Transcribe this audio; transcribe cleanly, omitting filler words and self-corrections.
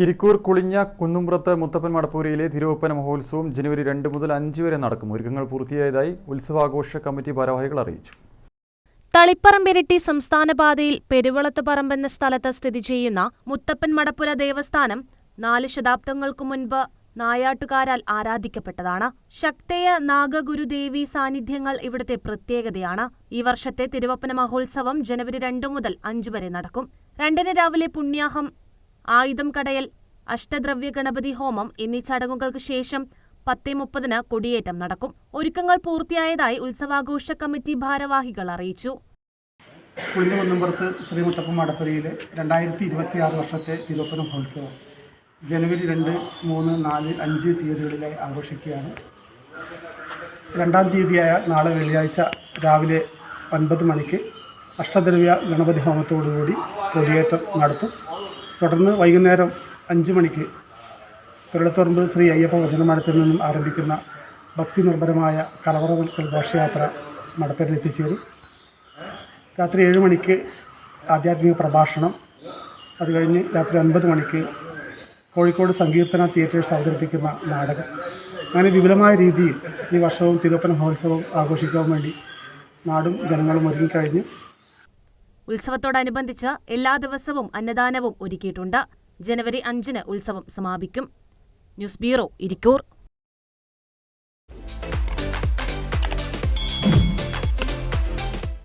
ഇരിക്കൂർ കുളിഞ്ഞ കുന്നുംപുറത്ത് മുത്തപ്പൻ മടപ്പൂരയിലെ തിരുവപ്പന മഹോത്സവം ജനുവരി 2 മുതൽ 5 വരെ നടക്കും. ഒരുക്കങ്ങൾ പൂർത്തിയായതായി ഉത്സവാഘോഷ കമ്മിറ്റി ഭാരവാഹികൾ അറിയിച്ചു. തളിപ്പറമ്പിരട്ടി സംസ്ഥാന പാതയിൽ പെരുവളത്ത് പറമ്പെന്ന സ്ഥലത്ത് സ്ഥിതി ചെയ്യുന്ന മുത്തപ്പൻ മടപ്പുര ദേവസ്ഥാനം 4 ശതാബ്ദങ്ങൾക്കു മുൻപ് നായാട്ടുകാരാൽ ആരാധിക്കപ്പെട്ടതാണ്. ശക്തേയ നാഗഗുരുദേവി സാന്നിധ്യങ്ങൾ ഇവിടുത്തെ പ്രത്യേകതയാണ്. ഈ വർഷത്തെ തിരുവപ്പന മഹോത്സവം ജനുവരി 2 മുതൽ 5 വരെ നടക്കും. 2 രാവിലെ പുണ്യാഹം, ആയുധം കടയൽ, അഷ്ടദ്രവ്യ ഗണപതി ഹോമം എന്നീ ചടങ്ങുകൾക്ക് ശേഷം 10:30 കൊടിയേറ്റം നടക്കും. ഒരുക്കങ്ങൾ പൂർത്തിയായതായി ഉത്സവാഘോഷ കമ്മിറ്റി ഭാരവാഹികൾ അറിയിച്ചു. കുന്നുംപുറത്ത് ശ്രീ മുത്തപ്പൻ മടപ്പുരയിലെ 2026 വർഷത്തെ തിരുവപ്പന മഹോത്സവം ജനുവരി 2, 3, 4, 5 തീയതികളിലായി ആഘോഷിക്കുകയാണ്. 2-ാം തീയതിയായ നാളെ വെള്ളിയാഴ്ച രാവിലെ 9 മണിക്ക് അഷ്ടദ്രവ്യ ഗണപതി ഹോമത്തോടുകൂടി കൊടിയേറ്റം നടത്തും. തുടർന്ന് വൈകുന്നേരം 5 മണിക്ക് പെരുളത്തുപറമ്പ് ശ്രീ അയ്യപ്പ വചനമഠത്തിൽ നിന്നും ആരംഭിക്കുന്ന ഭക്തി നിർഭരമായ കലവറ ഘോഷയാത്ര മടപ്പൂരിൽ എത്തിച്ചേരും. രാത്രി 7 മണിക്ക് ആധ്യാത്മിക പ്രഭാഷണം. അത് കഴിഞ്ഞ് രാത്രി 9 മണിക്ക് കോഴിക്കോട് സങ്കീർത്തന തിയേറ്റേഴ്സ് അവതരിപ്പിക്കുന്ന നാടകം. അങ്ങനെ വിപുലമായ രീതിയിൽ ഈ വർഷവും തിരുവപ്പന മഹോത്സവം ആഘോഷിക്കാൻ വേണ്ടി നാടും ജനങ്ങളും ഒരുങ്ങിക്കഴിഞ്ഞു. ഉത്സവത്തോടനുബന്ധിച്ച് എല്ലാ ദിവസവും അന്നദാനവും ഒരുക്കിയിട്ടുണ്ട്. ജനുവരി 5 ഉത്സവം സമാപിക്കും. News bureau, Irikkur.